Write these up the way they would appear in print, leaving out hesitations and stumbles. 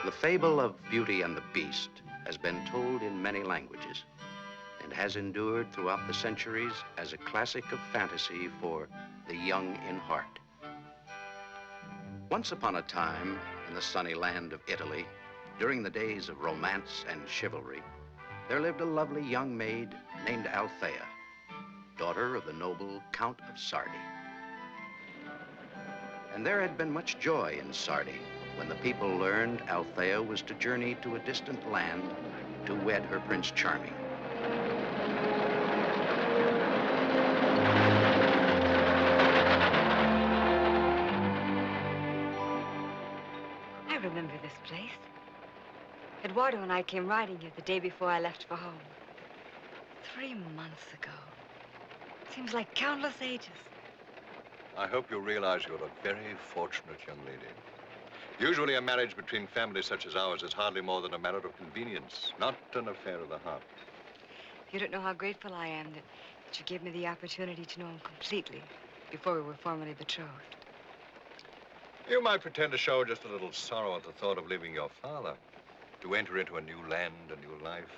The fable of Beauty and the Beast has been told in many languages and has endured throughout the centuries as a classic of fantasy for the young in heart. Once upon a time, in the sunny land of Italy, during the days of romance and chivalry, there lived a lovely young maid named Althea, daughter of the noble Count of Sardi. And there had been much joy in Sardi when the people learned Althea was to journey to a distant land to wed her Prince Charming. I remember this place. Eduardo and I came riding here the day before I left for home. 3 months ago. Seems like countless ages. I hope you realize you're a very fortunate young lady. Usually a marriage between families such as ours is hardly more than a matter of convenience, not an affair of the heart. You don't know how grateful I am that you gave me the opportunity to know him completely before we were formally betrothed. You might pretend to show just a little sorrow at the thought of leaving your father, to enter into a new land, a new life.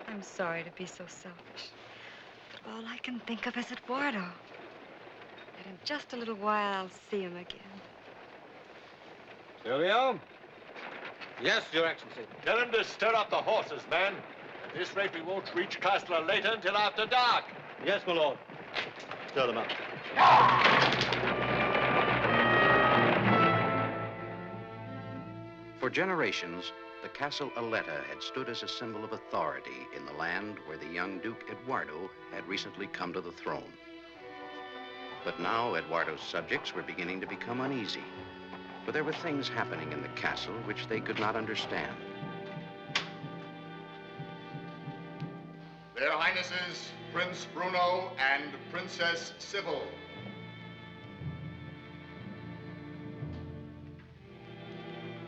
I'm sorry to be so selfish, but all I can think of is Eduardo. And in just a little while, I'll see him again. Silvio? Yes, Your Excellency. Tell him to stir up the horses, man. At this rate, we won't reach Castle later until after dark. Yes, my lord. Stir them up. For generations, the Castle Aletta had stood as a symbol of authority in the land where the young Duke Eduardo had recently come to the throne. But now Eduardo's subjects were beginning to become uneasy, for there were things happening in the castle which they could not understand. Their Highnesses, Prince Bruno and Princess Sybil.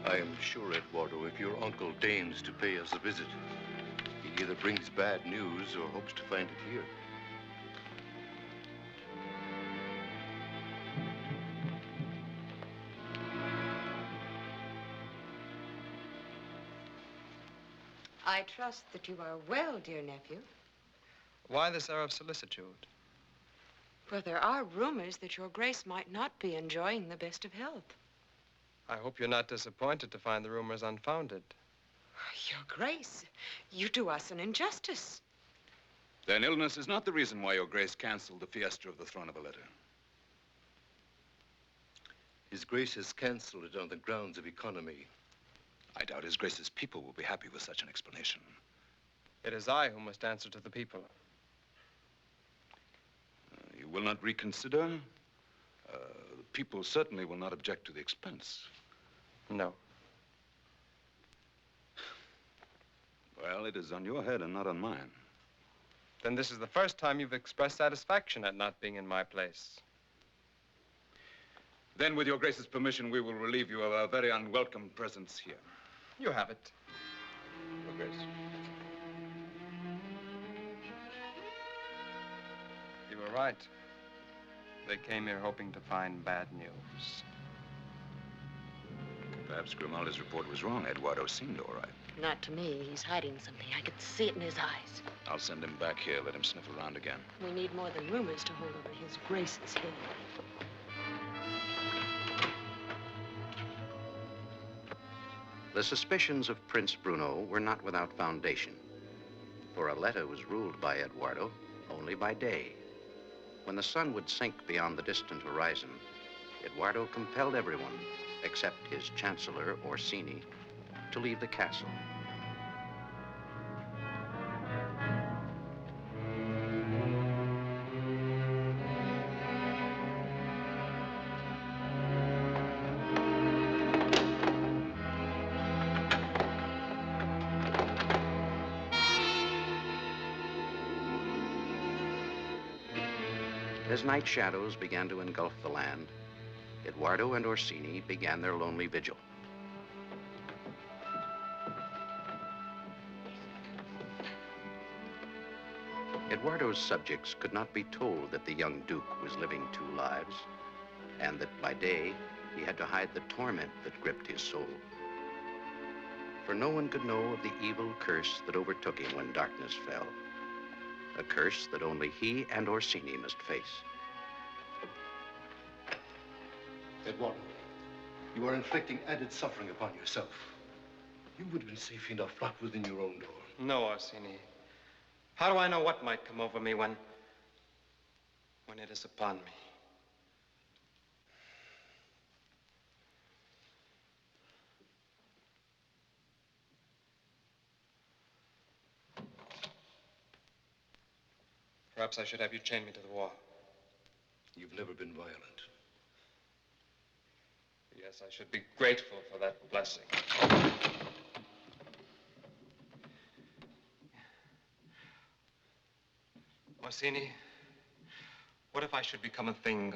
I am sure, Eduardo, if your uncle deigns to pay us a visit, he either brings bad news or hopes to find it here. I trust that you are well, dear nephew. Why this air of solicitude? Well, there are rumors that your grace might not be enjoying the best of health. I hope you're not disappointed to find the rumors unfounded. Your grace, you do us an injustice. Then illness is not the reason why your grace canceled the fiesta of the Throne of Aletta. His Grace has canceled it on the grounds of economy. I doubt His Grace's people will be happy with such an explanation. It is I who must answer to the people. You will not reconsider? The people certainly will not object to the expense. No. Well, it is on your head and not on mine. Then this is the first time you've expressed satisfaction at not being in my place. Then, with your Grace's permission, we will relieve you of our very unwelcome presence here. You have it. Your Grace. you were right. They came here hoping to find bad news. Perhaps Grimaldi's report was wrong. Eduardo's seemed all right. Not to me. He's hiding something. I could see it in his eyes. I'll send him back here. Let him sniff around again. We need more than rumors to hold over his Grace's head. The suspicions of Prince Bruno were not without foundation, for Arletta was ruled by Eduardo only by day. When the sun would sink beyond the distant horizon, Eduardo compelled everyone, except his chancellor, Orsini, to leave the castle. As night shadows began to engulf the land, Eduardo and Orsini began their lonely vigil. Eduardo's subjects could not be told that the young Duke was living two lives, and that by day he had to hide the torment that gripped his soul. For no one could know of the evil curse that overtook him when darkness fell. A curse that only he and Orsini must face. Eduardo, you are inflicting added suffering upon yourself. You would have been safe enough locked within your own door. No, Orsini. How do I know what might come over me when it is upon me? Perhaps I should have you chain me to the wall. You've never been violent. Yes, I should be grateful for that blessing. Orsini, what if I should become a thing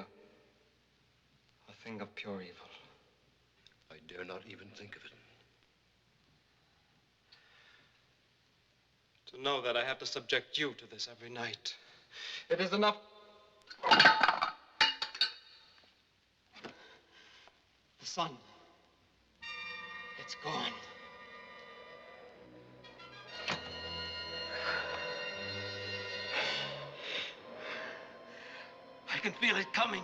of pure evil? I dare not even think of it. To know that I have to subject you to this every night. It is enough. The sun. It's gone. I can feel it coming.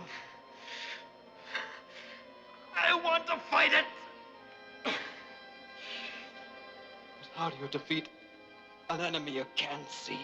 I want to fight it. But how do you defeat an enemy you can't see?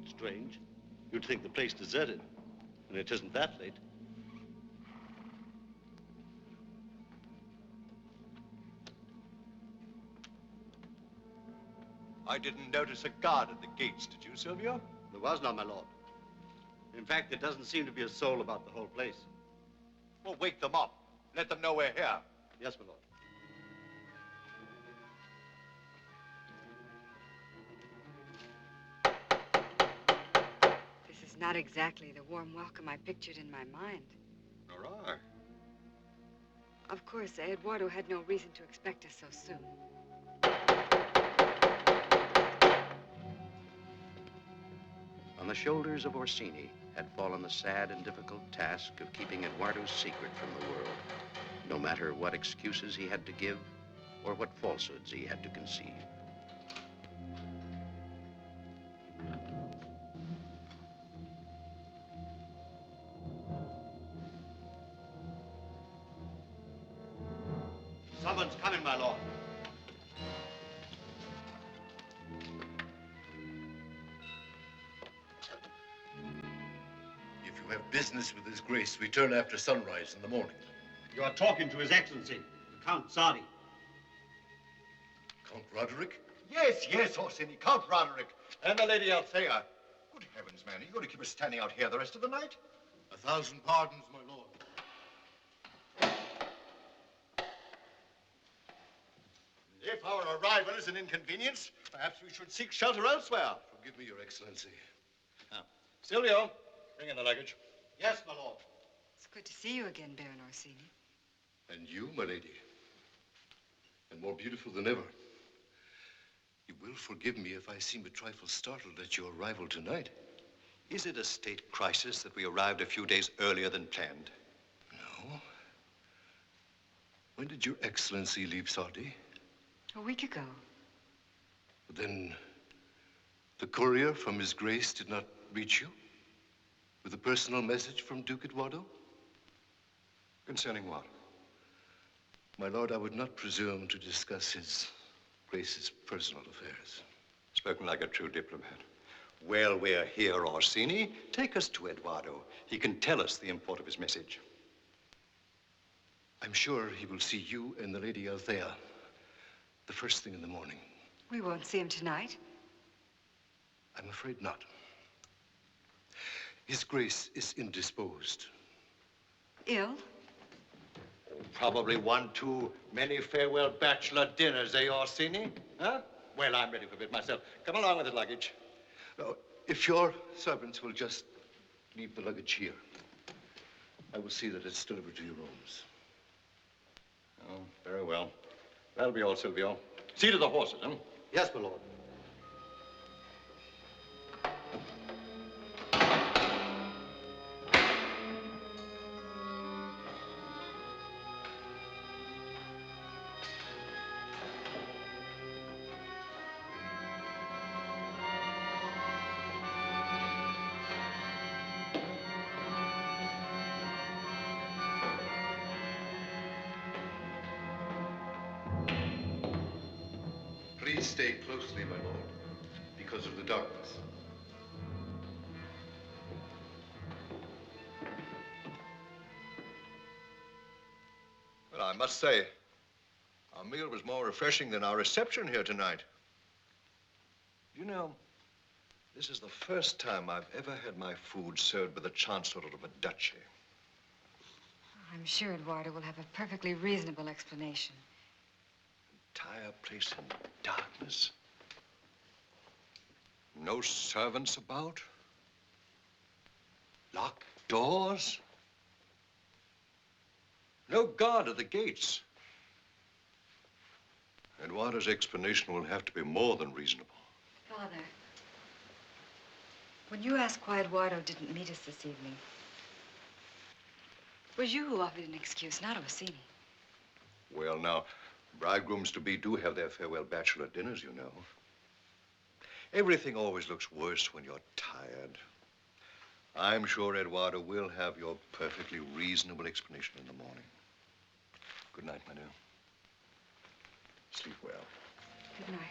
Strange. You'd think the place deserted, and it isn't that late. I didn't notice a guard at the gates, did you, Silvio? There was none, my lord. In fact, there doesn't seem to be a soul about the whole place. Well, wake them up. Let them know we're here. Yes, my lord. This is not exactly the warm welcome I pictured in my mind. Nor I. Of course, Eduardo had no reason to expect us so soon. On the shoulders of Orsini had fallen the sad and difficult task of keeping Eduardo's secret from the world, no matter what excuses he had to give or what falsehoods he had to conceive. Come in, my lord. If you have business with His Grace, return after sunrise in the morning. You are talking to His Excellency, the Count Sardi. Count Roderick? Yes, yes, Orsini, Count Roderick. And the Lady Althea. Good heavens, man, are you going to keep us standing out here the rest of the night? 1,000 pardons, my lord. If our arrival is an inconvenience, perhaps we should seek shelter elsewhere. Forgive me, Your Excellency. Silvio, bring in the luggage. Yes, my lord. It's good to see you again, Baron Orsini. And you, my lady. And more beautiful than ever. You will forgive me if I seem a trifle startled at your arrival tonight. Is it a state crisis that we arrived a few days earlier than planned? No. When did Your Excellency leave Sardi? A week ago. Then the courier from His Grace did not reach you? With a personal message from Duke Eduardo? Concerning what? My lord, I would not presume to discuss His Grace's personal affairs. Spoken like a true diplomat. Well, we're here, Orsini. Take us to Eduardo. He can tell us the import of his message. I'm sure he will see you and the Lady Althea the first thing in the morning. We won't see him tonight. I'm afraid not. His Grace is indisposed. Ill? Probably one too many farewell bachelor dinners, eh, Orsini? Huh? Well, I'm ready for a bit myself. Come along with the luggage. Now, if your servants will just leave the luggage here, I will see that it's delivered to your rooms. Oh, very well. That'll be all, Silvio. See to the horses, huh? Yes, my lord. Please stay closely, my lord, because of the darkness. Well, I must say, our meal was more refreshing than our reception here tonight. You know, this is the first time I've ever had my food served with a chancellor of a duchy. I'm sure Eduardo will have a perfectly reasonable explanation. Entire place in darkness. No servants about. Locked doors. No guard at the gates. Eduardo's explanation will have to be more than reasonable. Father, when you asked why Eduardo didn't meet us this evening, it was you who offered an excuse, not Orsini. Well, now, bridegrooms-to-be do have their farewell bachelor dinners, you know. Everything always looks worse when you're tired. I'm sure Eduardo will have your perfectly reasonable explanation in the morning. Good night, my dear. Sleep well. Good night.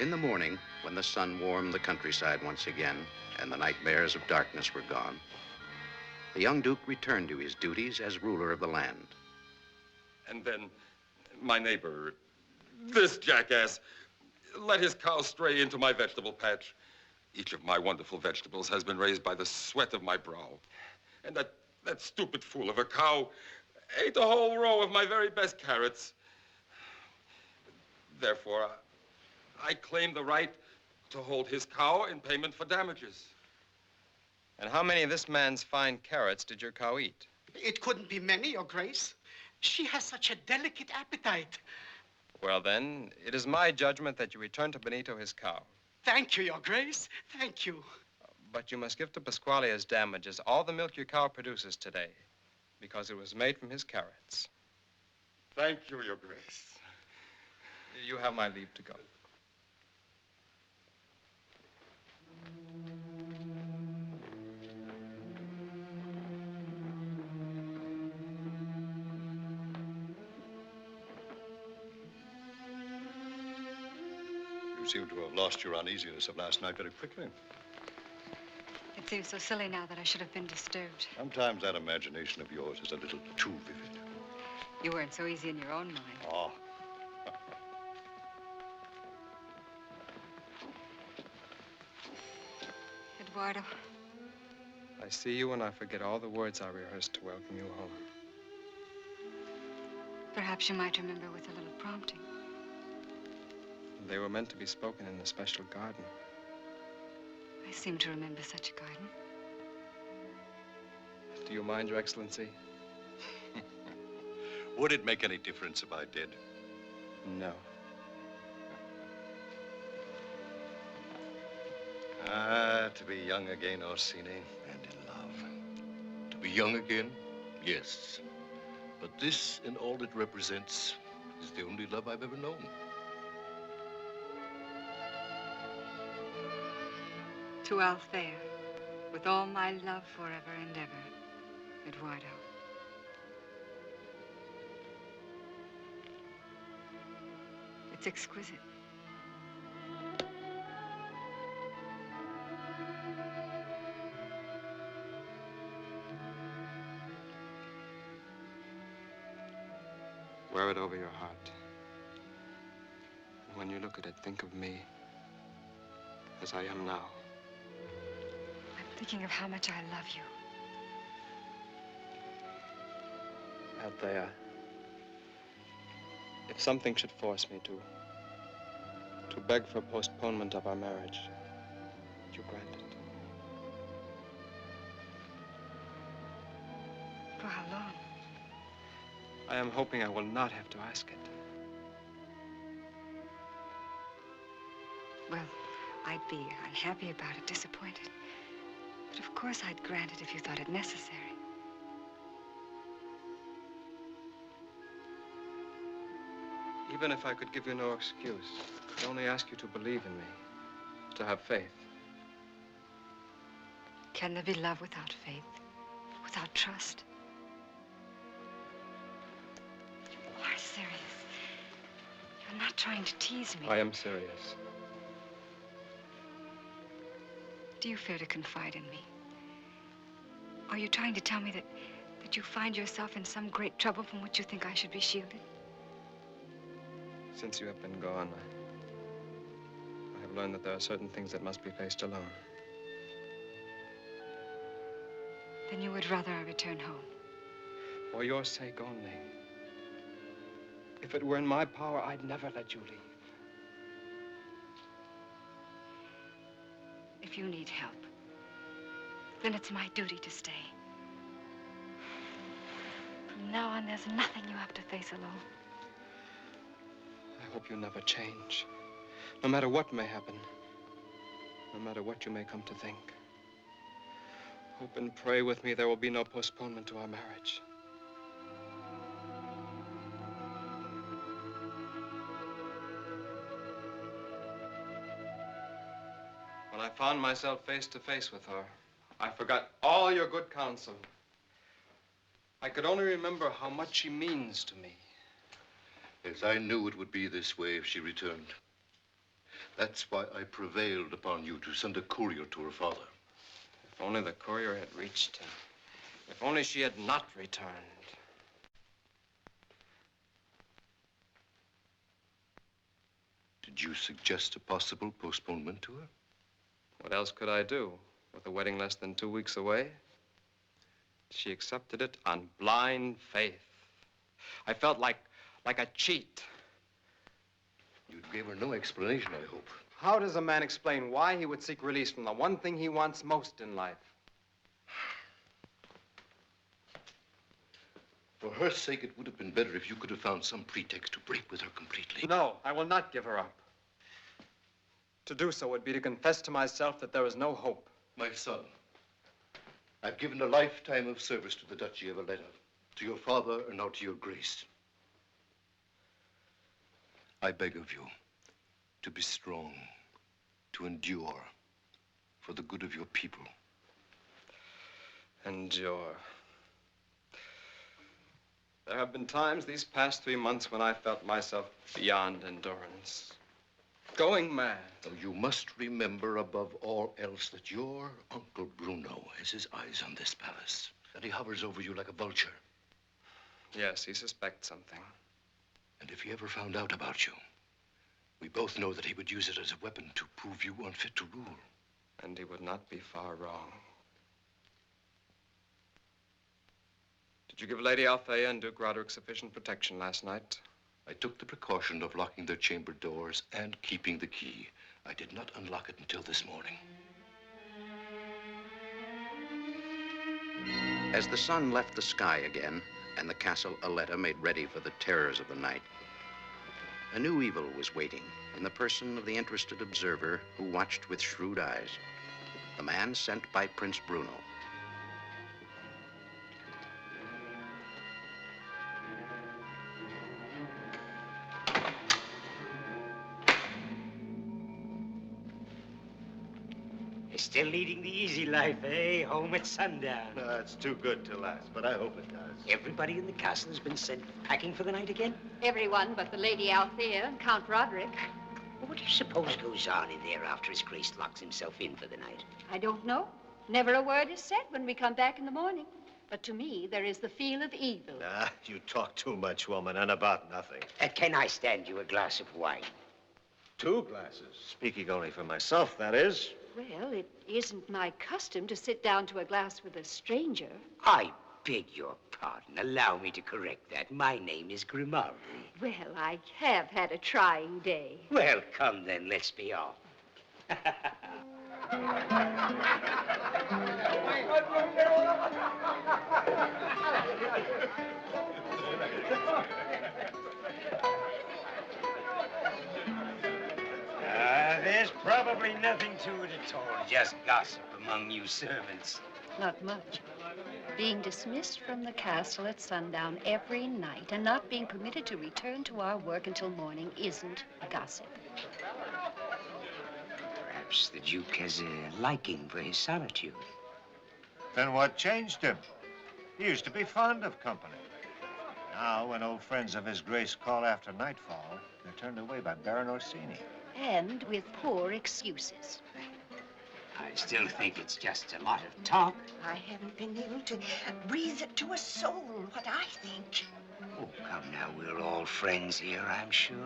In the morning, when the sun warmed the countryside once again and the nightmares of darkness were gone, the young Duke returned to his duties as ruler of the land. And then my neighbor, this jackass, let his cow stray into my vegetable patch. Each of my wonderful vegetables has been raised by the sweat of my brow. And that stupid fool of a cow ate a whole row of my very best carrots. Therefore, I claim the right to hold his cow in payment for damages. And how many of this man's fine carrots did your cow eat? It couldn't be many, Your Grace. She has such a delicate appetite. Well, then, it is my judgment that you return to Benito his cow. Thank you, Your Grace. Thank you. But you must give to Pasquale as damages all the milk your cow produces today, because it was made from his carrots. Thank you, Your Grace. You have my leave to go. You seem to have lost your uneasiness of last night very quickly. It seems so silly now that I should have been disturbed. Sometimes that imagination of yours is a little too vivid. You weren't so easy in your own mind. Oh. Eduardo. I see you and I forget all the words I rehearsed to welcome you home. Perhaps you might remember with a little prompting. They were meant to be spoken in a special garden. I seem to remember such a garden. Do you mind, Your Excellency? Would it make any difference if I did? No. To be young again, Orsini, and in love. To be young again? Yes. But this and all it represents is the only love I've ever known. To Althea, with all my love forever and ever, Eduardo. It's exquisite. Wear it over your heart. And when you look at it, think of me as I am now. I'm thinking of how much I love you. Althea, if something should force me to beg for postponement of our marriage, would you grant it? For how long? I am hoping I will not have to ask it. Well, I'd be unhappy about it, disappointed. But of course I'd grant it if you thought it necessary. Even if I could give you no excuse, I'd only ask you to believe in me, to have faith. Can there be love without faith? Without trust? You are serious. You're not trying to tease me. I am serious. Do you fear to confide in me? Are you trying to tell me that you find yourself in some great trouble from which you think I should be shielded? Since you have been gone, I have learned that there are certain things that must be faced alone. Then you would rather I return home? For your sake only. If it were in my power, I'd never let you leave. If you need help, then it's my duty to stay. From now on, there's nothing you have to face alone. I hope you never change. No matter what may happen. No matter what you may come to think. Hope and pray with me there will be no postponement to our marriage. When I found myself face to face with her, I forgot all your good counsel. I could only remember how much she means to me. Yes, I knew it would be this way if she returned. That's why I prevailed upon you to send a courier to her father. If only the courier had reached him. If only she had not returned. Did you suggest a possible postponement to her? What else could I do? With the wedding less than 2 weeks away? She accepted it on blind faith. I felt like a cheat. You gave her no explanation, I hope. How does a man explain why he would seek release from the one thing he wants most in life? For her sake, it would have been better if you could have found some pretext to break with her completely. No, I will not give her up. To do so would be to confess to myself that there is no hope. My son, I've given a lifetime of service to the Duchy of Valletta, to your father, and now to your grace. I beg of you to be strong, to endure, for the good of your people. Endure. There have been times these past 3 months when I felt myself beyond endurance. Going mad. Now, you must remember above all else that your Uncle Bruno has his eyes on this palace, that he hovers over you like a vulture. Yes, he suspects something. And if he ever found out about you, we both know that he would use it as a weapon to prove you unfit to rule. And he would not be far wrong. Did you give Lady Althea and Duke Roderick sufficient protection last night? I took the precaution of locking their chamber doors and keeping the key. I did not unlock it until this morning. As the sun left the sky again, and the castle Aletta made ready for the terrors of the night, a new evil was waiting in the person of the interested observer who watched with shrewd eyes, the man sent by Prince Bruno. Still leading the easy life, eh? Home at sundown. No, it's too good to last, but I hope it does. Everybody in the castle has been sent packing for the night again? Everyone but the Lady Althea and Count Roderick. Well, what do you suppose goes on in there after His Grace locks himself in for the night? I don't know. Never a word is said when we come back in the morning. But to me, there is the feel of evil. Ah, you talk too much, woman, and about nothing. Can I stand you a glass of wine? 2 glasses. Speaking only for myself, that is. Well, it isn't my custom to sit down to a glass with a stranger. I beg your pardon. Allow me to correct that. My name is Grimaldi. Well, I have had a trying day. Well, come then, let's be off. There's probably nothing to it at all. Just gossip among you servants. Not much. Being dismissed from the castle at sundown every night and not being permitted to return to our work until morning isn't gossip. Perhaps the Duke has a liking for his solitude. Then what changed him? He used to be fond of company. Now, when old friends of His Grace call after nightfall, they're turned away by Baron Orsini. And with poor excuses. I still think it's just a lot of talk. I haven't been able to breathe it to a soul what I think. Oh, come now, we're all friends here, I'm sure.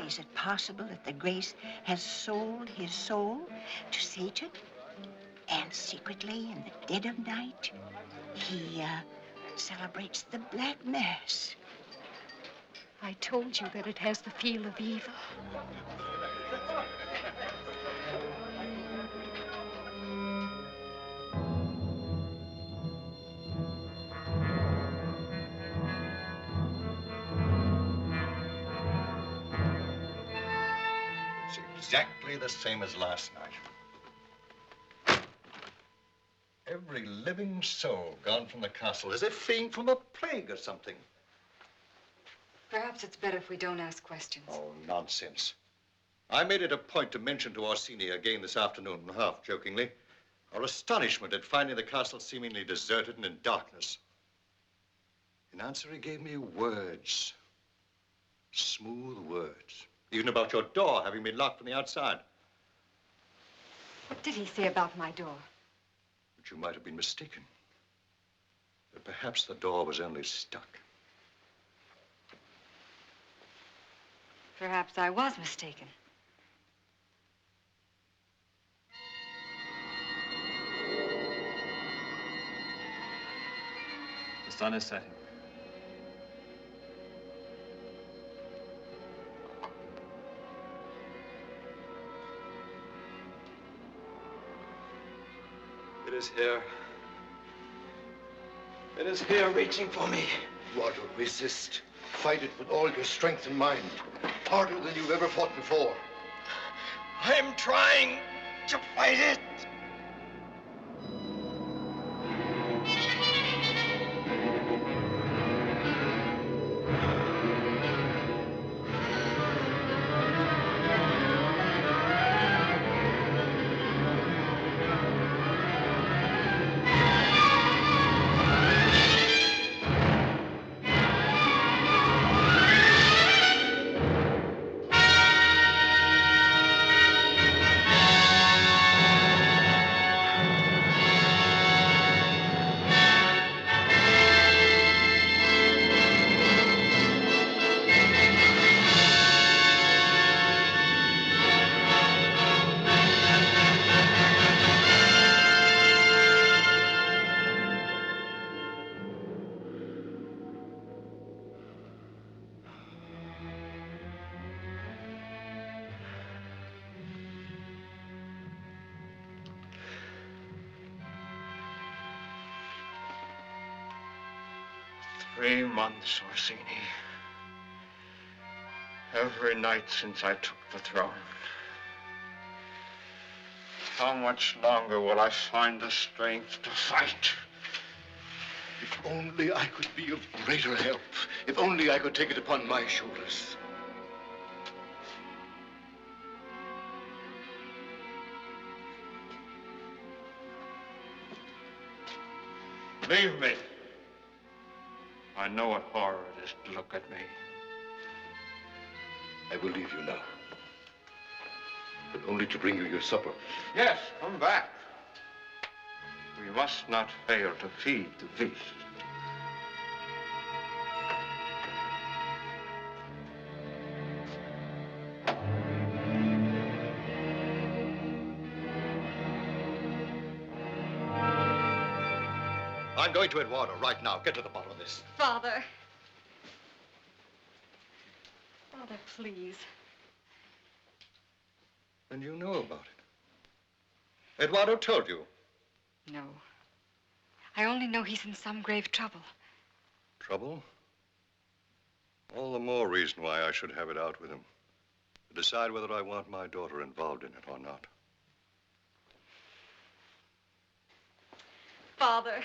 Is it possible that the Grace has sold his soul to Satan? And secretly, in the dead of night, he celebrates the Black Mass. I told you that it has the feel of evil. It's exactly the same as last night. Every living soul gone from the castle, as if fleeing from a plague or something. Perhaps it's better if we don't ask questions. Oh, nonsense. I made it a point to mention to Orsini again this afternoon, half jokingly, our astonishment at finding the castle seemingly deserted and in darkness. In answer, he gave me words. Smooth words. Even about your door having been locked from the outside. What did he say about my door? But you might have been mistaken. Perhaps the door was only stuck. Perhaps I was mistaken. The sun is setting. It is here. It is here, reaching for me. Eduardo, resist. Fight it with all your strength and mind. Harder than you've ever fought before. I am trying to fight it. "3 months, Orsini. Every night since I took the throne. How much longer will I find the strength to fight? If only I could be of greater help. If only I could take it upon my shoulders. Leave me. I know what horror it is to look at me. I will leave you now. But only to bring you your supper. Yes, come back. We must not fail to feed the beast. I'm going to Eduardo right now. Get to the bottom of this. Father. Father, please. And you know about it. Eduardo told you. No. I only know he's in some grave trouble. Trouble? All the more reason why I should have it out with him. To decide whether I want my daughter involved in it or not. Father.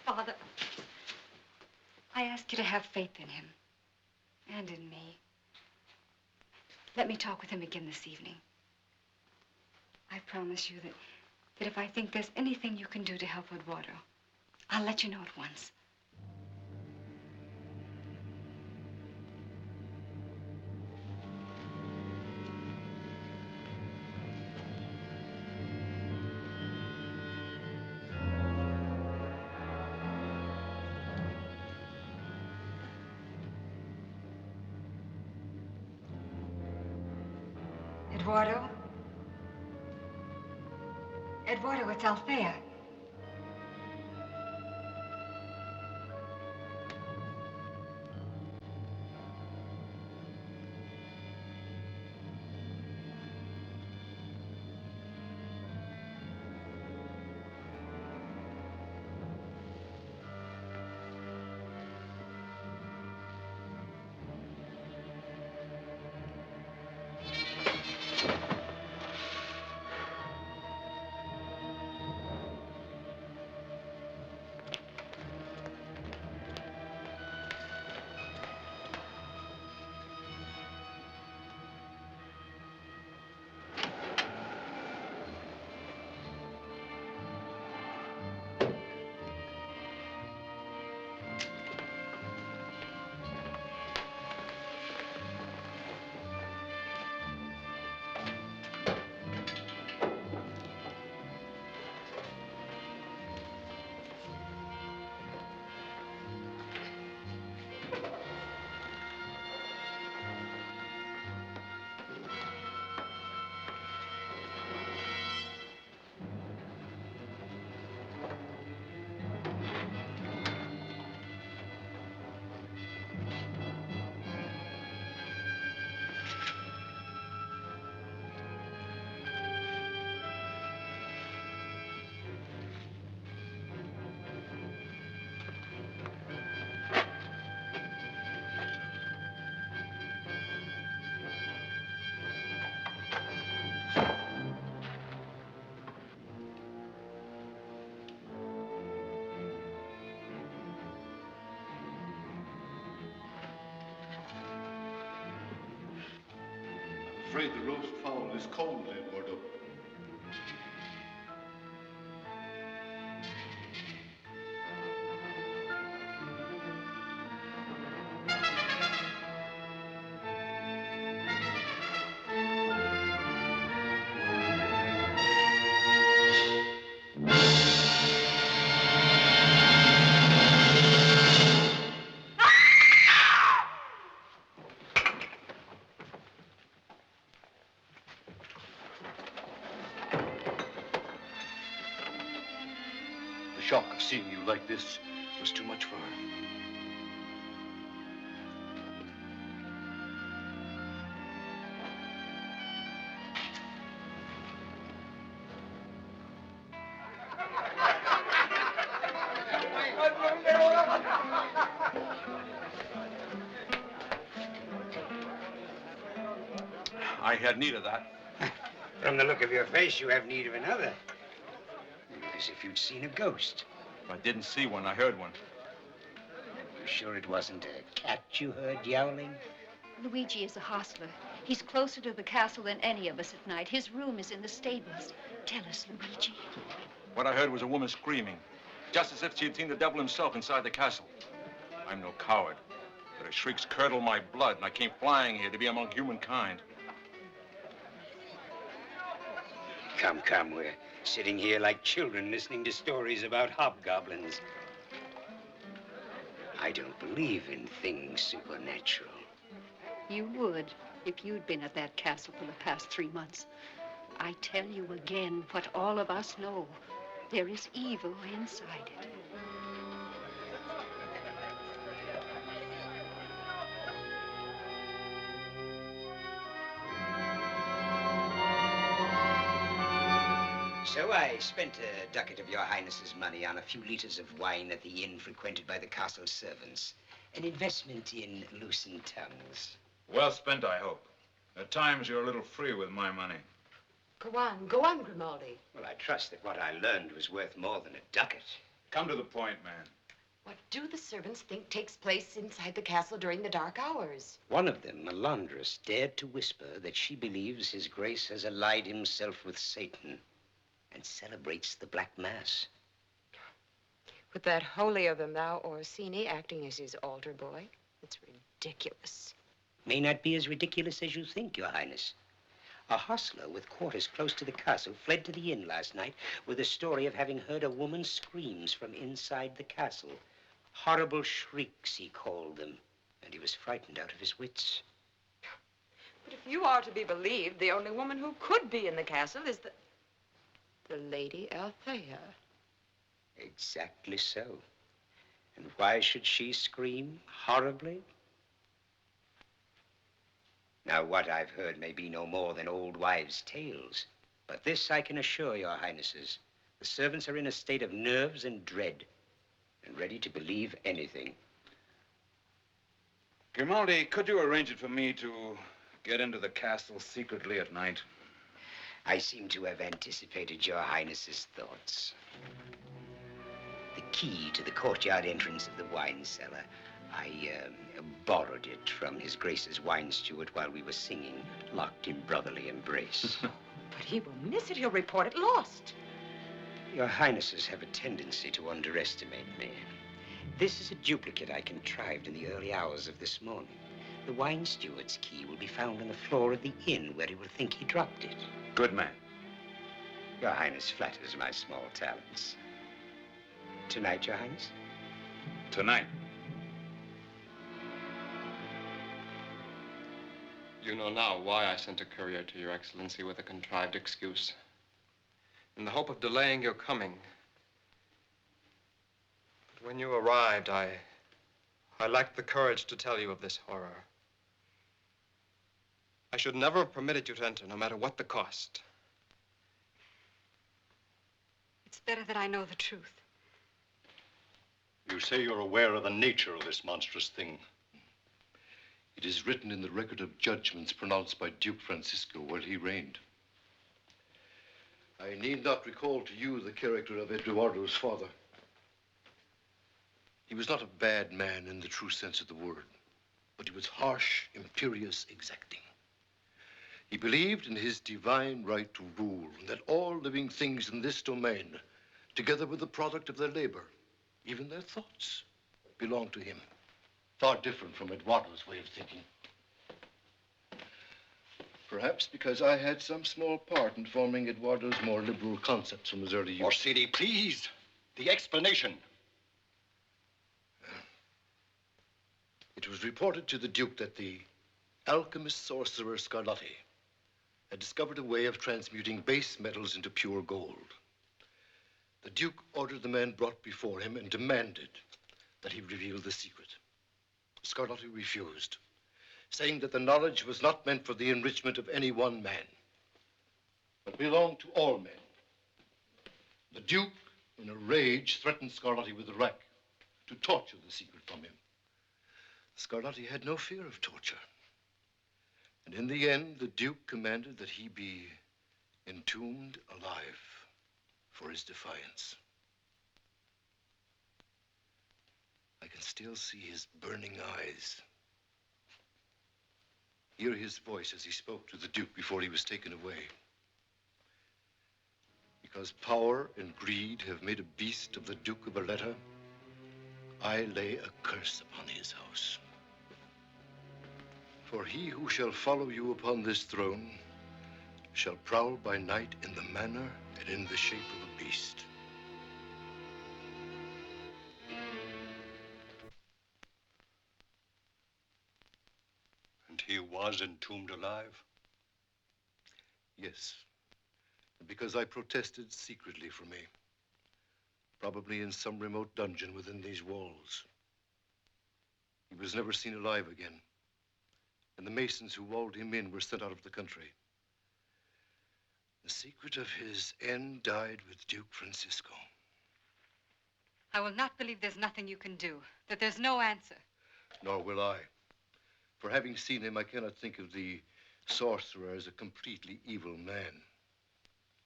Father, I ask you to have faith in him and in me. Let me talk with him again this evening. I promise you that if I think there's anything you can do to help Eduardo, I'll let you know at once. Eduardo? Eduardo, it's Althea. afraid the roast fowl is cold, Eduardo. The shock of seeing you like this was too much for her. I had need of that. From the look of your face, you have need of another. You look as if you'd seen a ghost. I didn't see one, I heard one. You sure it wasn't a cat you heard yowling? Luigi is a hostler. He's closer to the castle than any of us at night. His room is in the stables. Tell us, Luigi. What I heard was a woman screaming, just as if she had seen the devil himself inside the castle. I'm no coward, but her shrieks curdled my blood, and I came flying here to be among humankind. Come, come, we're sitting here like children listening to stories about hobgoblins. I don't believe in things supernatural. You would if you'd been at that castle for the past 3 months. I tell you again what all of us know. There is evil inside it. So I spent a ducat of your highness's money on a few liters of wine at the inn frequented by the castle servants. An investment in loosened tongues. Well spent, I hope. At times you're a little free with my money. Go on, Grimaldi. Well, I trust that what I learned was worth more than a ducat. Come to the point, man. What do the servants think takes place inside the castle during the dark hours? One of them, a laundress, dared to whisper that she believes his grace has allied himself with Satan and celebrates the Black Mass. With that holier-than-thou Orsini acting as his altar boy? It's ridiculous. May not be as ridiculous as you think, Your Highness. A hostler with quarters close to the castle fled to the inn last night with a story of having heard a woman's screams from inside the castle. Horrible shrieks, he called them, and he was frightened out of his wits. But if you are to be believed, the only woman who could be in the castle is the Lady Althea. Exactly so. And why should she scream horribly? Now, what I've heard may be no more than old wives' tales, but this I can assure your highnesses. The servants are in a state of nerves and dread, and ready to believe anything. Grimaldi, could you arrange it for me to get into the castle secretly at night? I seem to have anticipated your highness's thoughts. The key to the courtyard entrance of the wine cellar, I borrowed it from his grace's wine steward while we were singing, locked in brotherly embrace. But he will miss it. He'll report it lost. Your highnesses have a tendency to underestimate me. This is a duplicate I contrived in the early hours of this morning. The wine steward's key will be found on the floor of the inn where he will think he dropped it. Good man. Your Highness flatters my small talents. Tonight, Your Highness? Tonight. You know now why I sent a courier to Your Excellency with a contrived excuse. In the hope of delaying your coming. But when you arrived, I lacked the courage to tell you of this horror. I should never have permitted you to enter, no matter what the cost. It's better that I know the truth. You say you're aware of the nature of this monstrous thing. It is written in the record of judgments pronounced by Duke Francisco while he reigned. I need not recall to you the character of Eduardo's father. He was not a bad man in the true sense of the word, but he was harsh, imperious, exacting. He believed in his divine right to rule, and that all living things in this domain, together with the product of their labor, even their thoughts, belonged to him. Far different from Eduardo's way of thinking. Perhaps because I had some small part in forming Eduardo's more liberal concepts from his early youth. Orsini, please. The explanation. It was reported to the Duke that the alchemist sorcerer Scarlatti had discovered a way of transmuting base metals into pure gold. The Duke ordered the man brought before him and demanded that he reveal the secret. Scarlatti refused, saying that the knowledge was not meant for the enrichment of any one man, but belonged to all men. The Duke, in a rage, threatened Scarlatti with the rack to torture the secret from him. Scarlatti had no fear of torture. And in the end, the Duke commanded that he be entombed alive for his defiance. I can still see his burning eyes, hear his voice as he spoke to the Duke before he was taken away. Because power and greed have made a beast of the Duke of Valletta, I lay a curse upon his house. For he who shall follow you upon this throne shall prowl by night in the manner and in the shape of a beast. And he was entombed alive? Yes, and because I protested secretly for me, probably in some remote dungeon within these walls. He was never seen alive again, and the masons who walled him in were sent out of the country. The secret of his end died with Duke Francisco. I will not believe there's nothing you can do, that there's no answer. Nor will I. For having seen him, I cannot think of the sorcerer as a completely evil man.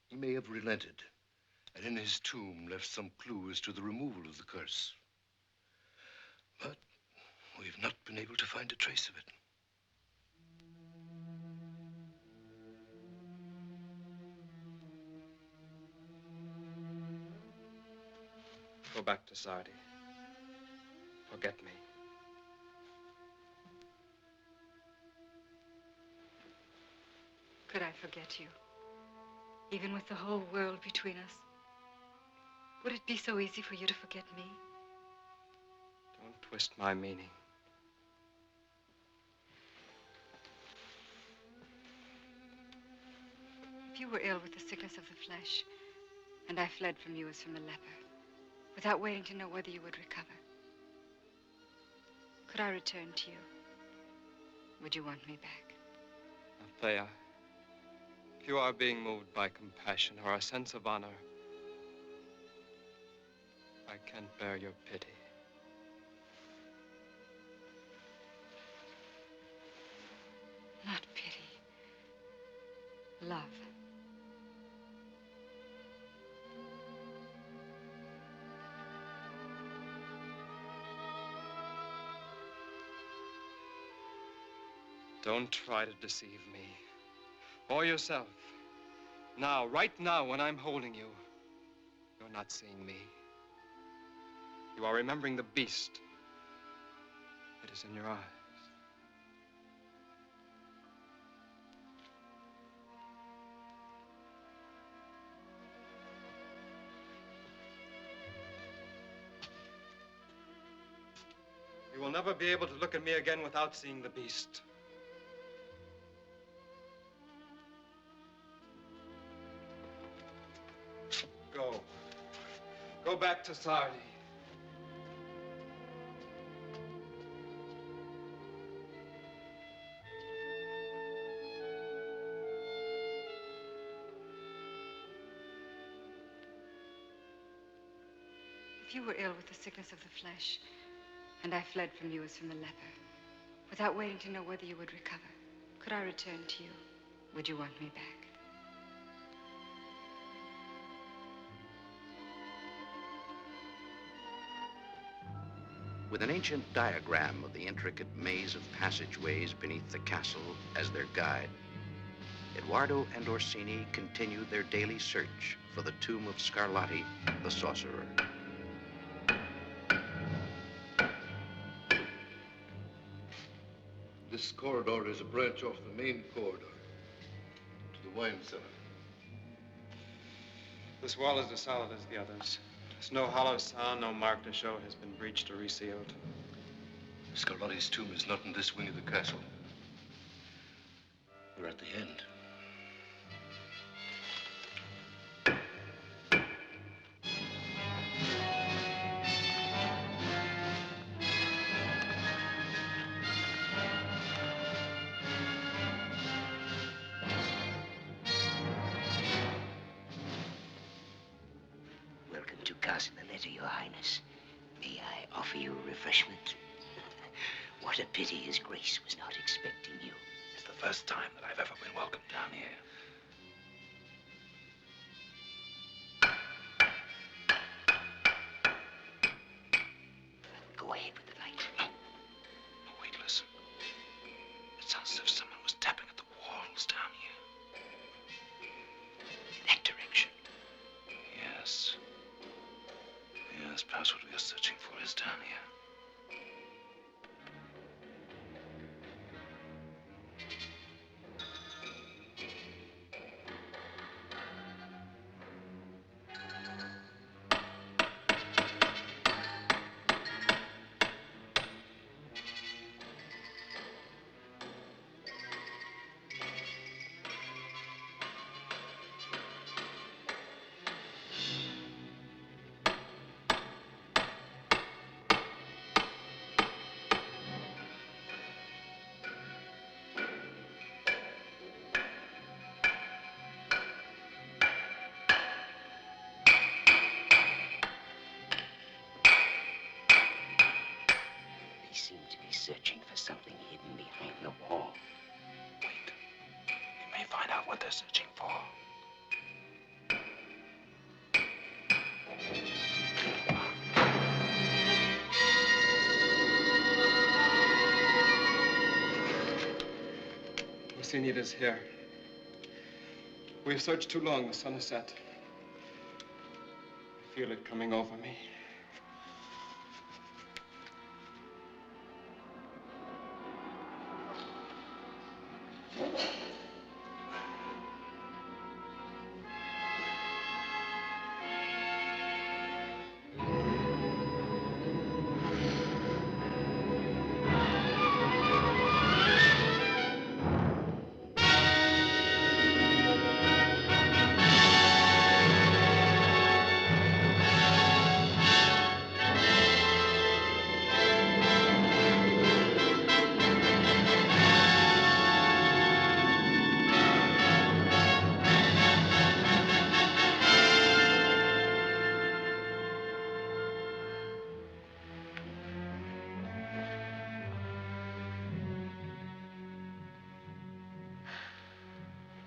He may have relented, and in his tomb left some clues to the removal of the curse. But we've not been able to find a trace of it. Go back to Sardi. Forget me. Could I forget you? Even with the whole world between us? Would it be so easy for you to forget me? Don't twist my meaning. If you were ill with the sickness of the flesh, and I fled from you as from a leper, without waiting to know whether you would recover, could I return to you? Would you want me back? Althea, if you are being moved by compassion or a sense of honor, I can't bear your pity. Not pity. Love. Don't try to deceive me. Or yourself. Now, right now, when I'm holding you, you're not seeing me. You are remembering the beast. It is in your eyes. You will never be able to look at me again without seeing the beast. Go. Go back to Sardi. If you were ill with the sickness of the flesh, and I fled from you as from a leper, without waiting to know whether you would recover, could I return to you? Would you want me back? With an ancient diagram of the intricate maze of passageways beneath the castle as their guide, Eduardo and Orsini continued their daily search for the tomb of Scarlatti, the sorcerer. This corridor is a branch off the main corridor to the wine cellar. This wall is as solid as the others. There's no hollow sound, no mark to show it has been breached or resealed. Scarlatti's tomb is not in this wing of the castle. We're at the end. Welcome to Castle Aletta, Your Highness. May I offer you refreshment? What a pity His Grace was not expecting you. It's the first time that I've ever been welcomed down here. Go ahead with the light. No, wait, listen. It sounds as if someone was tapping at the walls down here. In that direction. Yes. Yes, perhaps what we are searching for is down here. They seem to be searching for something hidden behind the wall. Wait. We may find out what they're searching for. Orsini, it is here. We have searched too long. The sun has set. I feel it coming over me.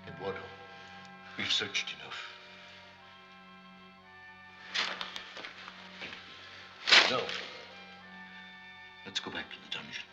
Eduardo, we've searched enough. Now, let's go back to the dungeon.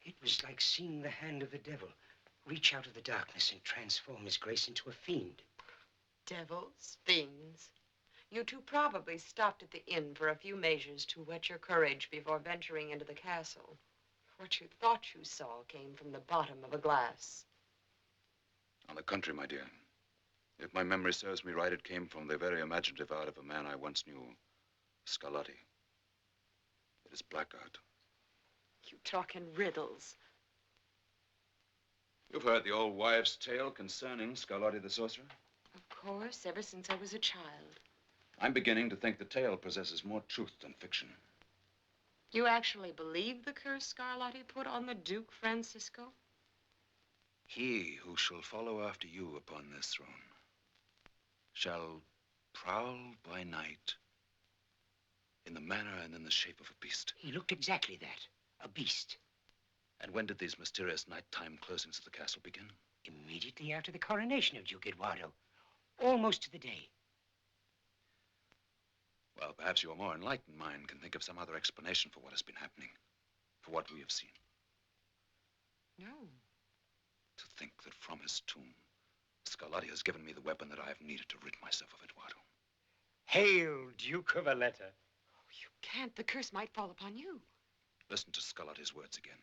It was like seeing the hand of the devil reach out of the darkness and transform His Grace into a fiend. Devils, fiends. You two probably stopped at the inn for a few measures to whet your courage before venturing into the castle. What you thought you saw came from the bottom of a glass. On the contrary, my dear. If my memory serves me right, it came from the very imaginative art of a man I once knew, Scarlatti. It is black art. You talk in riddles. You've heard the old wives' tale concerning Scarlatti the sorcerer? Of course, ever since I was a child. I'm beginning to think the tale possesses more truth than fiction. You actually believe the curse Scarlatti put on the Duke Francisco? He who shall follow after you upon this throne shall prowl by night In the manner and in the shape of a beast. He looked exactly that, a beast. And when did these mysterious nighttime closings of the castle begin? Immediately after the coronation of Duke Eduardo. Almost to the day. Well, perhaps your more enlightened mind can think of some other explanation for what has been happening, for what we have seen. No. To think that from his tomb, Scarlatti has given me the weapon that I have needed to rid myself of Eduardo. Hail, Duke of Valletta. Oh, you can't. The curse might fall upon you. Listen to Scarlatti's words again.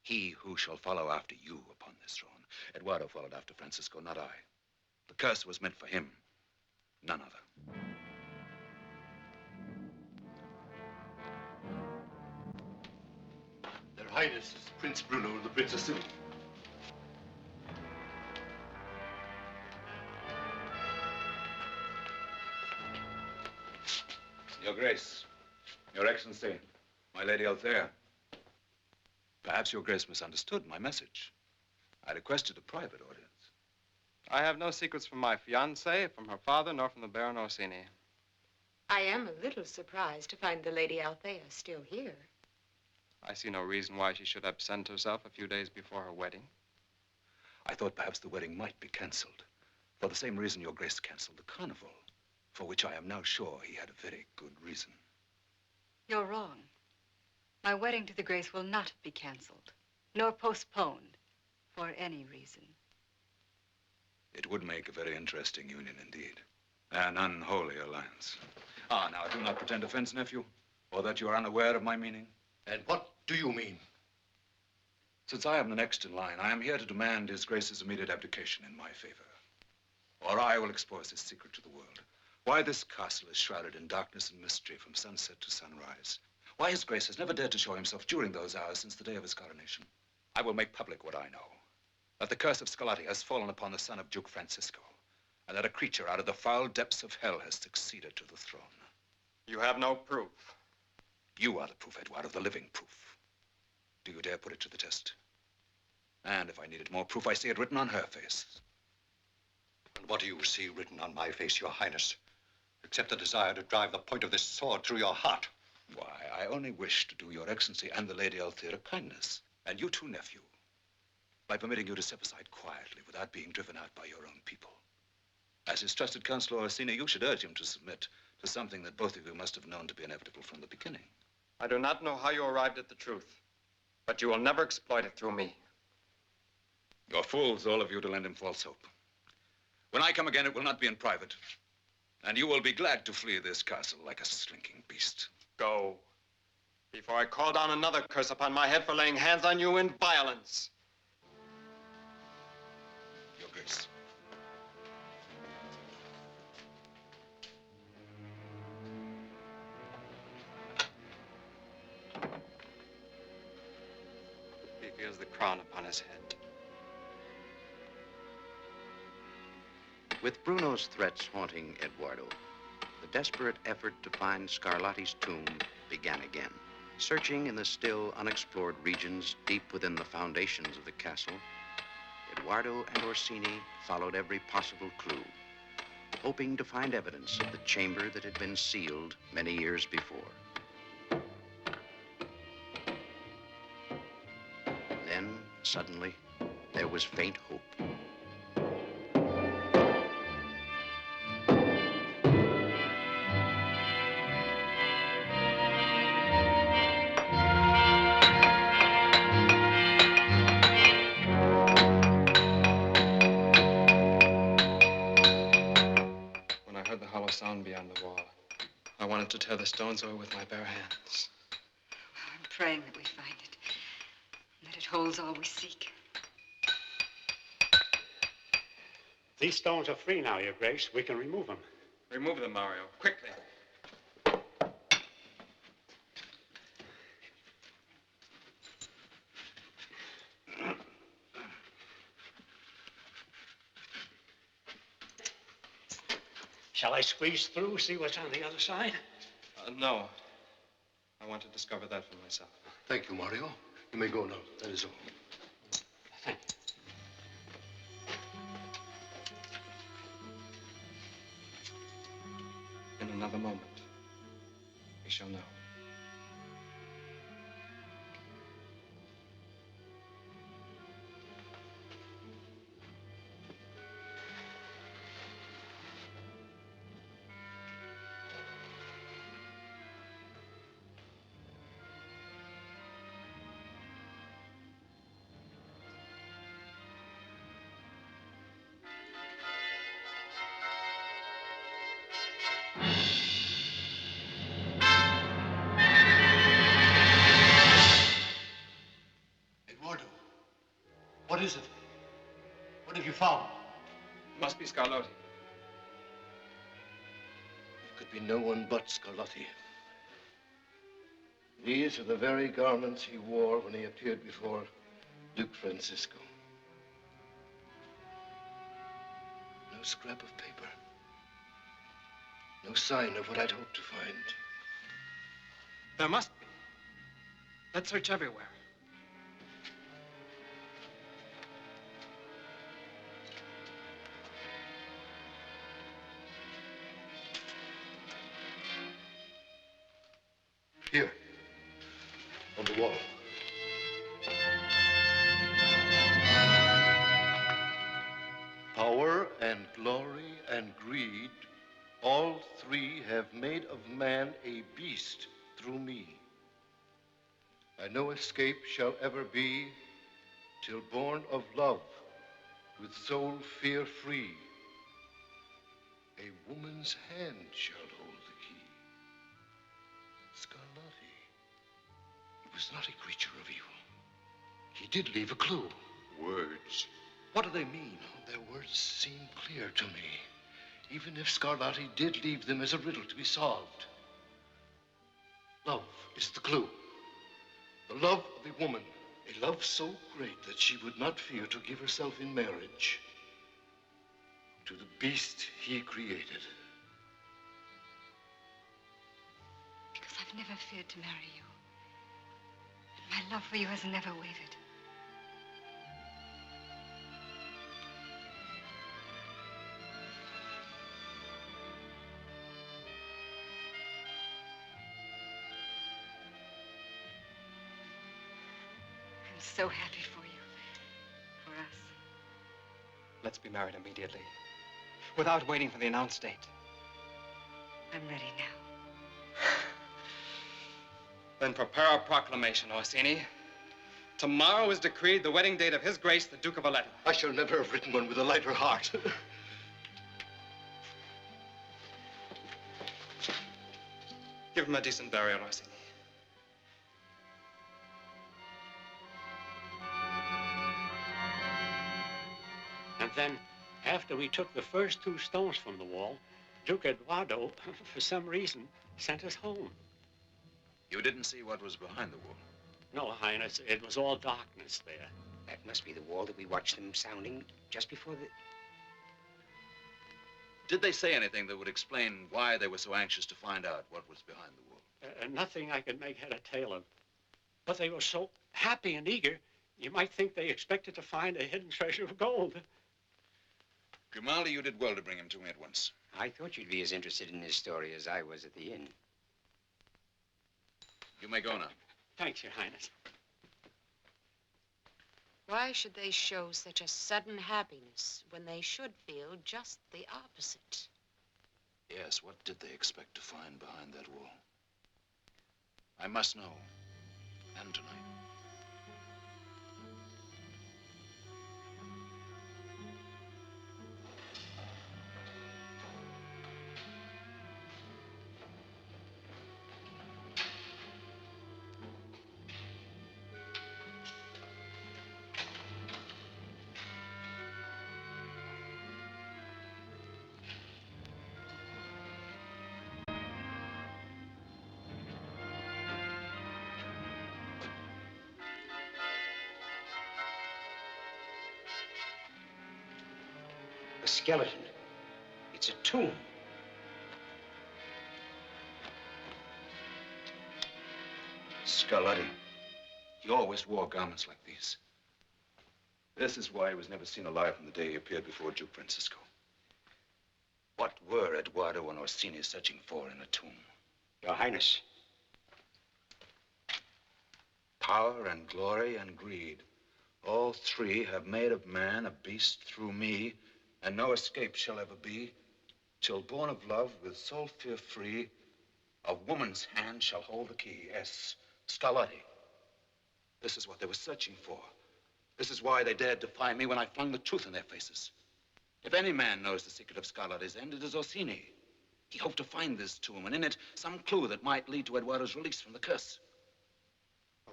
He who shall follow after you upon this throne. Eduardo followed after Francisco, not I. The curse was meant for him, none other. Their Highnesses, Prince Bruno and the Princess Sybil. Your Grace, Your Excellency, my Lady Althea. Perhaps Your Grace misunderstood my message. I requested a private audience. I have no secrets from my fiancée, from her father, nor from the Baron Orsini. I am a little surprised to find the Lady Althea still here. I see no reason why she should absent herself a few days before her wedding. I thought perhaps the wedding might be cancelled. For the same reason Your Grace cancelled the carnival, for which I am now sure he had a very good reason. You're wrong. My wedding to the Grace will not be canceled, nor postponed, for any reason. It would make a very interesting union indeed. An unholy alliance. Ah, now, do not pretend offense, nephew, or that you are unaware of my meaning. And what do you mean? Since I am the next in line, I am here to demand His Grace's immediate abdication in my favor. Or I will expose his secret to the world. Why this castle is shrouded in darkness and mystery from sunset to sunrise. Why His Grace has never dared to show himself during those hours since the day of his coronation. I will make public what I know. That the curse of Scarlatti has fallen upon the son of Duke Francisco, and that a creature out of the foul depths of hell has succeeded to the throne. You have no proof. You are the proof, Eduardo, the living proof. Do you dare put it to the test? And if I needed more proof, I see it written on her face. And what do you see written on my face, Your Highness? Except the desire to drive the point of this sword through your heart. Why, I only wish to do Your Excellency and the Lady Althea a kindness. And you too, nephew. By permitting you to step aside quietly without being driven out by your own people. As his trusted counselor Orsini, you should urge him to submit to something that both of you must have known to be inevitable from the beginning. I do not know how you arrived at the truth, but you will never exploit it through me. You're fools, all of you, to lend him false hope. When I come again, it will not be in private. And you will be glad to flee this castle like a slinking beast. Go, before I call down another curse upon my head for laying hands on you in violence. Your Grace. He feels the crown upon his head. With Bruno's threats haunting Eduardo, the desperate effort to find Scarlatti's tomb began again. Searching in the still unexplored regions deep within the foundations of the castle, Eduardo and Orsini followed every possible clue, hoping to find evidence of the chamber that had been sealed many years before. Then, suddenly, there was faint hope. Sound beyond the wall. I wanted to tear the stones away with my bare hands. I'm praying that we find it, and that it holds all we seek. These stones are free now, Your Grace. We can remove them. Remove them, Mario, quickly. Shall I squeeze through, see what's on the other side? No. I want to discover that for myself. Thank you, Mario. You may go now. That is all. Thank you. In another moment, we shall know. What is it? What have you found? Must be Scarlotti. It could be no one but Scarlotti. These are the very garments he wore when he appeared before Duke Francisco. No scrap of paper. No sign of what I'd hoped to find. There must be. Let's search everywhere. Here, on the wall. Power and glory and greed, all three have made of man a beast through me. And no escape shall ever be, till born of love, with soul fear free, a woman's hand shall hold the key. Scarlotti, he was not a creature of evil. He did leave a clue. Words. What do they mean? Their words seem clear to me, even if Scarlotti did leave them as a riddle to be solved. Love is the clue. The love of a woman, a love so great that she would not fear to give herself in marriage to the beast he created. Because I've never feared to marry you. And my love for you has never wavered. I'm so happy for you. For us. Let's be married immediately, without waiting for the announced date. I'm ready now. Then prepare a proclamation, Orsini. Tomorrow is decreed the wedding date of His Grace, the Duke of Valetta. I shall never have written one with a lighter heart. Give him a decent burial, Orsini. And then, after we took the first 2 stones from the wall, Duke Eduardo, for some reason, sent us home. You didn't see what was behind the wall? No, Highness, it was all darkness there. That must be the wall that we watched them sounding just before the... Did they say anything that would explain why they were so anxious to find out what was behind the wall? Nothing I could make head or tail of. But they were so happy and eager, you might think they expected to find a hidden treasure of gold. Grimaldi, you did well to bring him to me at once. I thought you'd be as interested in his story as I was at the inn. You may go now. Thanks, Your Highness. Why should they show such a sudden happiness when they should feel just the opposite? Yes, what did they expect to find behind that wall? I must know. And tonight. A skeleton. It's a tomb. Scarlotti, he always wore garments like these. This is why he was never seen alive from the day he appeared before Duke Francisco. What were Eduardo and Orsini searching for in a tomb? Your Highness, Power and glory and greed. All three have made of man a beast through me, and no escape shall ever be, till born of love with soul fear free, a woman's hand shall hold the key. Yes, Scarlatti. This is what they were searching for. This is why they dared defy me when I flung the truth in their faces. If any man knows the secret of Scarlatti's end, it is Orsini. He hoped to find this tomb, and in it, some clue that might lead to Eduardo's release from the curse.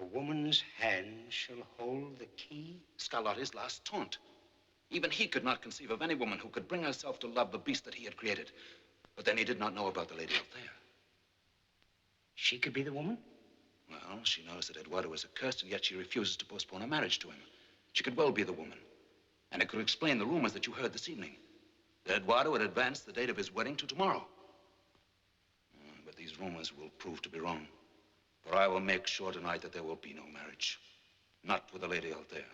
A woman's hand shall hold the key? Scarlatti's last taunt. Even he could not conceive of any woman who could bring herself to love the beast that he had created. But then he did not know about the Lady Althea. She could be the woman? Well, she knows that Eduardo is accursed, and yet she refuses to postpone her marriage to him. She could well be the woman. And it could explain the rumors that you heard this evening. That Eduardo had advanced the date of his wedding to tomorrow. But these rumors will prove to be wrong. For I will make sure tonight that there will be no marriage. Not with the Lady Althea.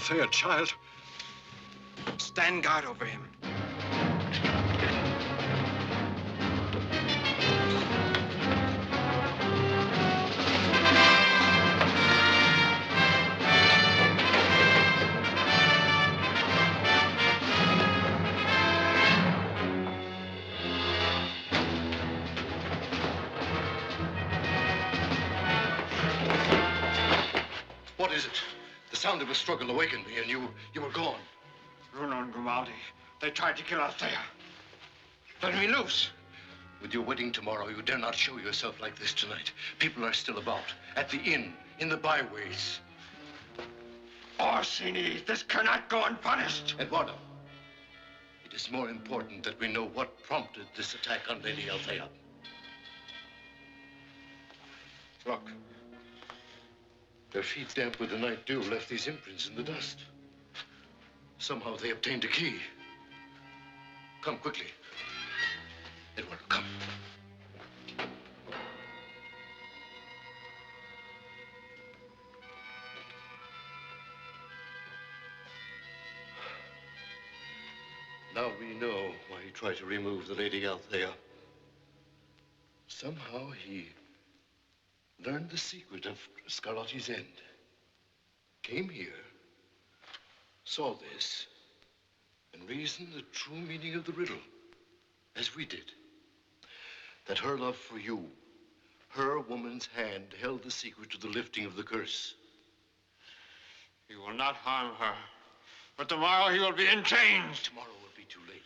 Althea, child. Stand guard over him. What is it? The sound of a struggle awakened me, and you were gone. Bruno and Grimaldi, they tried to kill Althea. Let me loose. With your wedding tomorrow, you dare not show yourself like this tonight. People are still about, at the inn, in the byways. Orsini, this cannot go unpunished. Eduardo, it is more important that we know what prompted this attack on Lady Althea. Look. Their feet damp with the night dew left these imprints in the dust. Somehow they obtained a key. Come quickly. Eduardo, come. Now we know why he tried to remove the lady out there. Somehow he learned the secret of Scarlatti's end. Came here, saw this, and reasoned the true meaning of the riddle, as we did. That her love for you, her woman's hand, held the secret to the lifting of the curse. He will not harm her, but tomorrow he will be in chains. Tomorrow will be too late.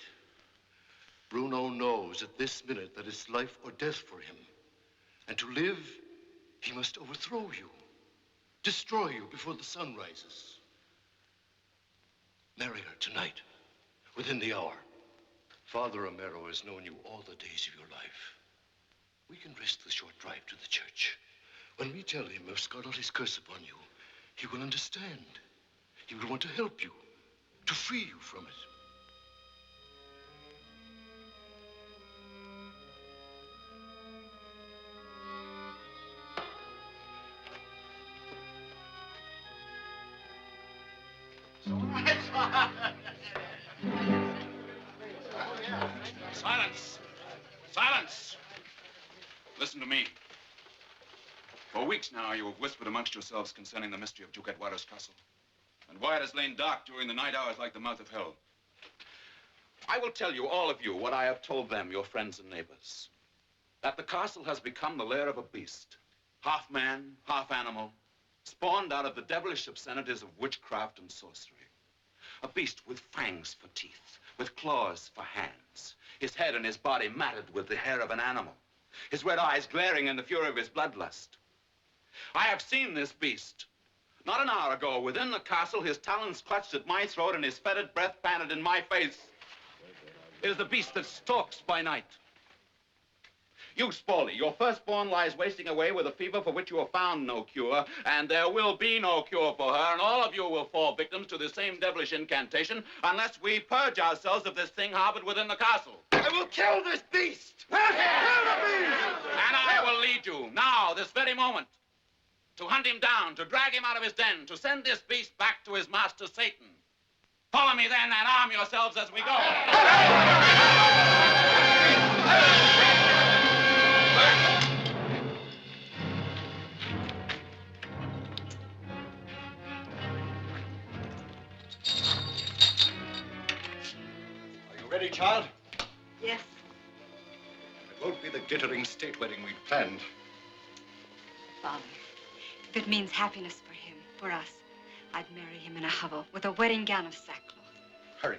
Bruno knows at this minute that it's life or death for him. And to live, he must overthrow you, destroy you before the sun rises. Marry her tonight, within the hour. Father Romero has known you all the days of your life. We can risk the short drive to the church. When we tell him of Scarlatti's curse upon you, he will understand. He will want to help you, to free you from it. Silence! Silence! Listen to me. For weeks now, you have whispered amongst yourselves concerning the mystery of Duke Eduardo's castle, and why it has lain dark during the night hours like the mouth of hell. I will tell you, all of you, what I have told them, your friends and neighbors. That the castle has become the lair of a beast, half man, half animal, spawned out of the devilish obscenities of witchcraft and sorcery. A beast with fangs for teeth, with claws for hands, his head and his body matted with the hair of an animal, his red eyes glaring in the fury of his bloodlust. I have seen this beast. Not an hour ago, within the castle, his talons clutched at my throat and his fetid breath panted in my face. It is the beast that stalks by night. You, Spaulding, your firstborn lies wasting away with a fever for which you have found no cure, and there will be no cure for her, and all of you will fall victims to the same devilish incantation unless we purge ourselves of this thing harbored within the castle. I will kill this beast! And I will lead you, now, this very moment, to hunt him down, to drag him out of his den, to send this beast back to his master, Satan. Follow me then and arm yourselves as we go. Are you ready, child? Yes. It won't be the glittering state wedding we'd planned. Father, if it means happiness for him, for us, I'd marry him in a hovel with a wedding gown of sackcloth. Hurry,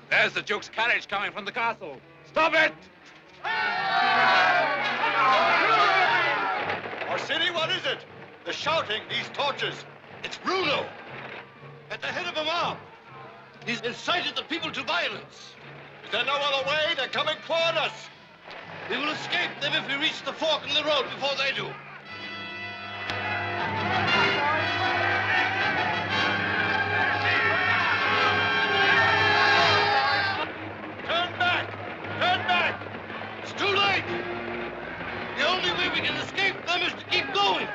There's the Duke's carriage coming from the castle. Stop it! Orsini, what is it? The shouting, these torches. It's Bruno. At the head of a mob. He's incited the people to violence. Is there no other way? They're coming toward us. We will escape them if we reach the fork in the road before they do. Turn back! Turn back! It's too late! The only way we can escape them is to keep going.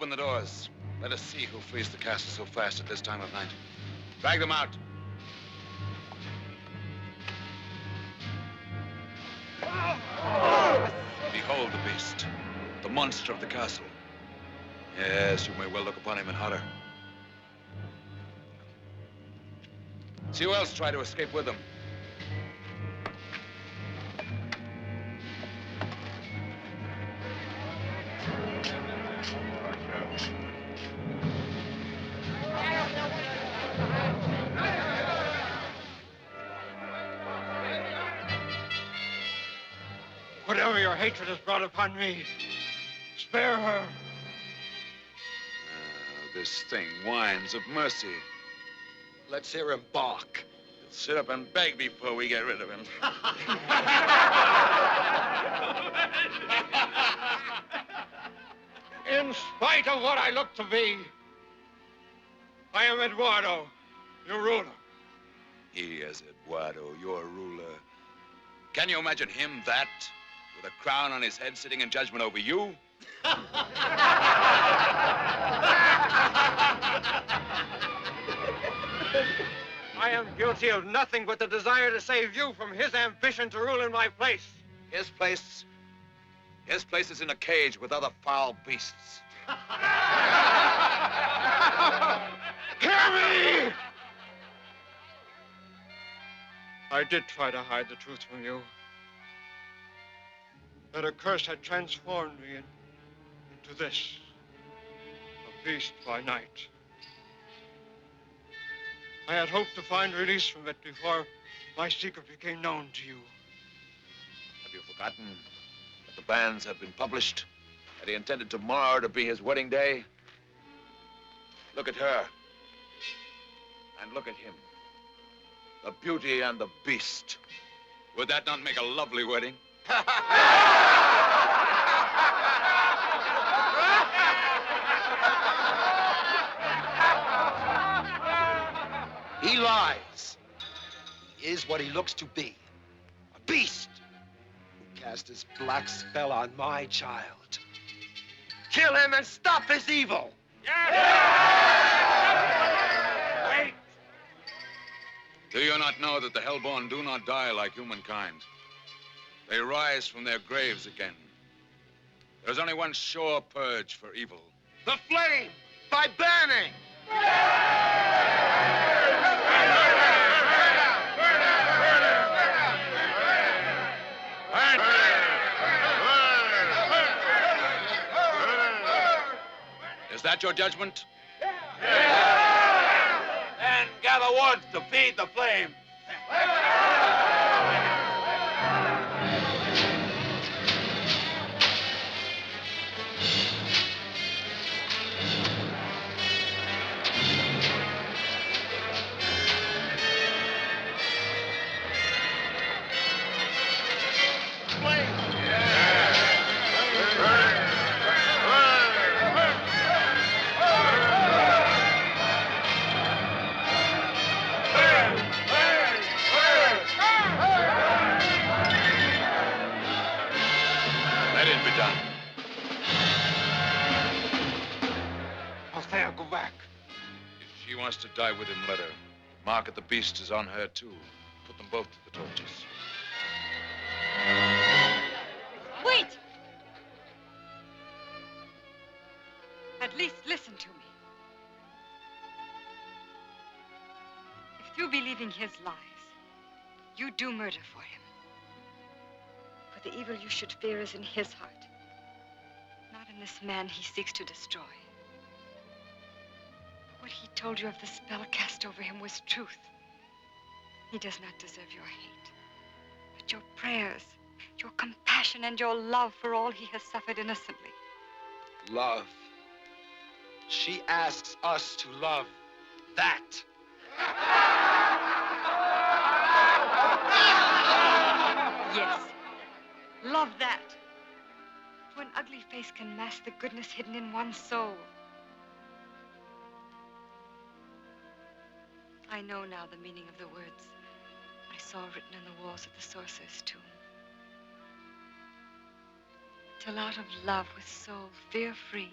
Open the doors. Let us see who flees the castle so fast at this time of night. Drag them out. Behold the beast, the monster of the castle. Yes, you may well look upon him in horror. See who else try to escape with them. Whatever your hatred has brought upon me, spare her. This thing whines of mercy. Let's hear him bark. He'll sit up and beg before we get rid of him. In spite of what I look to be, I am Eduardo, your ruler. He is Eduardo, your ruler. Can you imagine him that, with a crown on his head, sitting in judgment over you? I am guilty of nothing but the desire to save you from his ambition to rule in my place. His place is in a cage with other foul beasts. Hear me! I did try to hide the truth from you. That a curse had transformed me into this, a beast by night. I had hoped to find release from it before my secret became known to you. Have you forgotten that the bans have been published? That he intended tomorrow to be his wedding day? Look at her. And look at him. The beauty and the beast. Would that not make a lovely wedding? He lies. He is what he looks to be. A beast who cast his black spell on my child. Kill him and stop his evil. Wait! Do you not know that the hellborn do not die like humankind? They rise from their graves again. There's only one sure purge for evil. The flame, by burning. Is that your judgment? And gather wood to feed the flame. Let it be done. Althea, go back. If she wants to die with him, let her. Mark at the beast is on her, too. Put them both to the torches. Wait! At least listen to me. If you believe in his lies, you do murder for him. For the evil you should fear is in his heart, not in this man he seeks to destroy. What he told you of the spell cast over him was truth. He does not deserve your hate, but your prayers, your compassion, and your love for all he has suffered innocently. Love. She asks us to love that. Yes, love that. For an ugly face can mask the goodness hidden in one's soul. I know now the meaning of the words I saw written on the walls of the sorcerer's tomb. Till out of love with soul fear-free,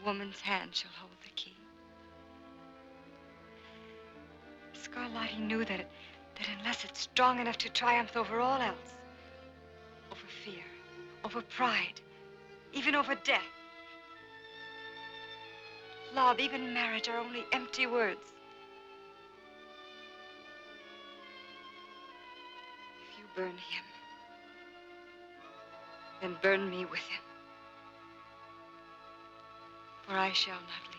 A woman's hand shall hold the key. Scarlatti knew that unless it's strong enough to triumph over all else, over fear, over pride, even over death, love, even marriage are only empty words. If you burn him, then burn me with him. For I shall not leave him.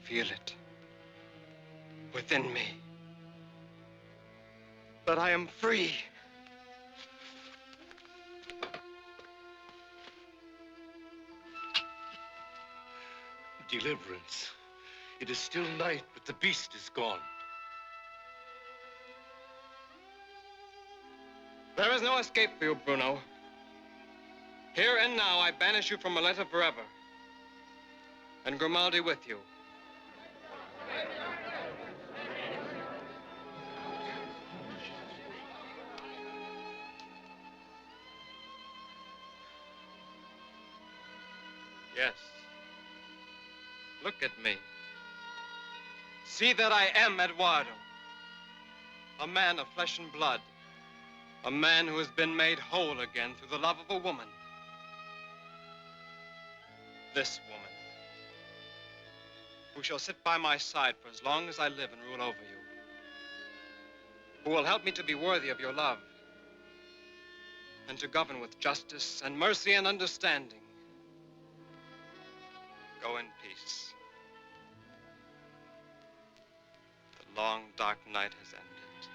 Feel it within me that I am free. Deliverance. It is still night, but the beast is gone. There is no escape for you, Bruno. Here and now, I banish you from Maletta forever, and Grimaldi with you. Yes. Look at me. See that I am Eduardo. A man of flesh and blood. A man who has been made whole again through the love of a woman. This woman. Who shall sit by my side for as long as I live and rule over you. Who will help me to be worthy of your love. And to govern with justice and mercy and understanding. Go in peace. The long, dark night has ended.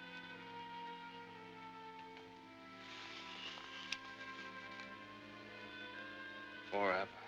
Forever.